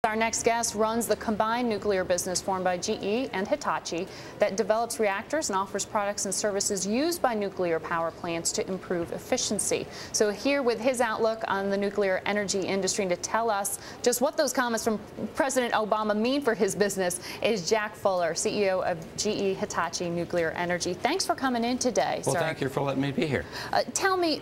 Our next guest runs the combined nuclear business formed by GE and Hitachi that develops reactors and offers products and services used by nuclear power plants to improve efficiency. So here with his outlook on the nuclear energy industry and to tell us just what those comments from President Obama mean for his business is Jack Fuller, CEO of GE-Hitachi Nuclear Energy. Thanks for coming in today, Well, sir. thank you for letting me be here. Tell me,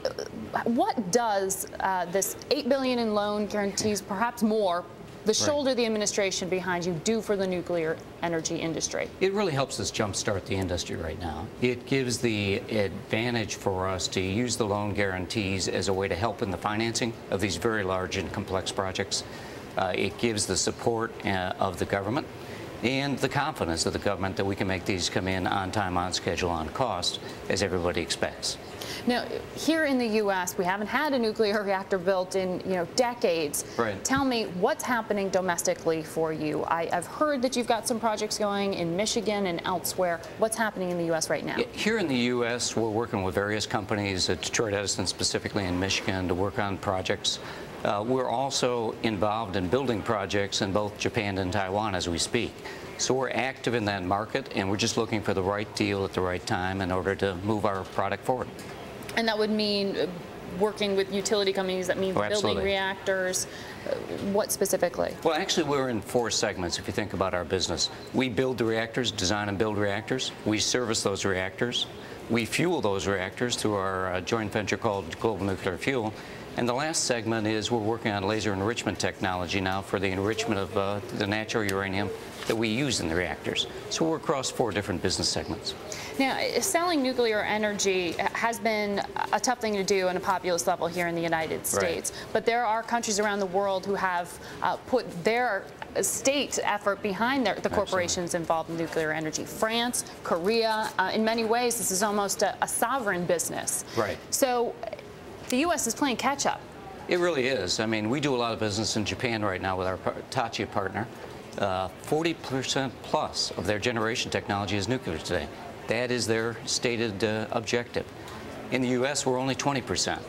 what does this $8 billion in loan guarantees, perhaps more, the shoulder the administration behind you do for the nuclear energy industry? It really helps us jumpstart the industry right now. It gives the advantage for us to use the loan guarantees as a way to help in the financing of these very large and complex projects. It gives the support of the government and the confidence of the government that we can make these come in on time, on schedule, on cost, as everybody expects. Now, here in the U.S., we haven't had a nuclear reactor built in, decades. Right. Tell me, what's happening domestically for you? I've heard that you've got some projects going in Michigan and elsewhere. What's happening in the U.S. right now? Here in the U.S., we're working with various companies at Detroit Edison, specifically in Michigan, to work on projects. We're also involved in building projects in both Japan and Taiwan as we speak. So we're active in that market, and we're just looking for the right deal at the right time in order to move our product forward. And that would mean working with utility companies, that means building reactors. What specifically? Well, actually, we're in 4 segments if you think about our business. We build the reactors, design and build reactors. We service those reactors. We fuel those reactors through our joint venture called Global Nuclear Fuel. And the last segment is we're working on laser enrichment technology now for the enrichment of the natural uranium that we use in the reactors. So we're across 4 different business segments. Now, selling nuclear energy has been a tough thing to do on a populous level here in the United States. Right. But there are countries around the world who have put their state effort behind the corporations involved in nuclear energy. France, Korea, in many ways, this is almost a sovereign business. Right. So the U.S. is playing catch-up. It really is. I mean, we do a lot of business in Japan right now with our Hitachi partner. 40% plus of their generation technology is nuclear today. That is their stated objective. In the U.S., we're only 20%.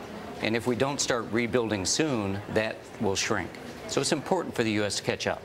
And if we don't start rebuilding soon, that will shrink. So it's important for the U.S. to catch up.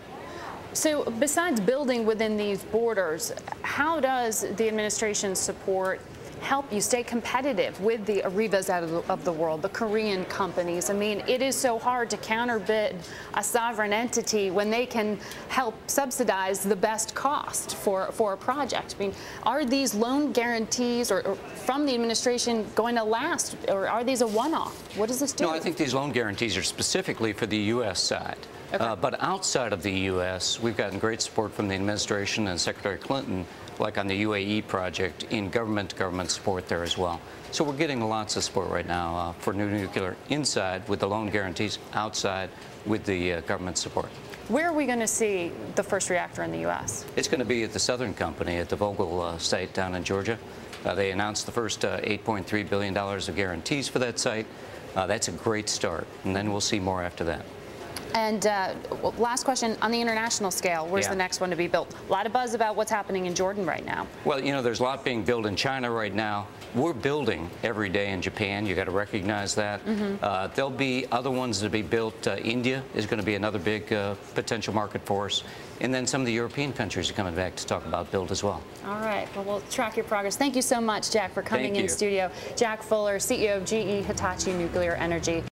So besides building within these borders, how does the administration support help you stay competitive with the Arevas of the world, the Korean companies? I mean, it is so hard to counterbid a sovereign entity when they can help subsidize the best cost for a project. I mean, are these loan guarantees or from the administration going to last, or are these a one-off? What does this do? No, I think these loan guarantees are specifically for the U.S. side. Okay. But outside of the U.S., we've gotten great support from the administration and Secretary Clinton, like on the UAE project, in government-to-government support there as well. So we're getting lots of support right now for new nuclear inside with the loan guarantees, outside with the government support. Where are we going to see the first reactor in the U.S.? It's going to be at the Southern Company at the Vogtle site down in Georgia. They announced the first $8.3 billion of guarantees for that site. That's a great start, and then we'll see more after that. And last question, on the international scale, where's the next one to be built? A lot of buzz about what's happening in Jordan right now. Well, there's a lot being built in China right now. We're building every day in Japan. You got to recognize that. There'll be other ones to be built. India is going to be another big potential market for us. And then some of the European countries are coming back to talk about build as well. All right. Well, we'll track your progress. Thank you so much, Jack, for coming in studio. Jack Fuller, CEO of GE-Hitachi Nuclear Energy.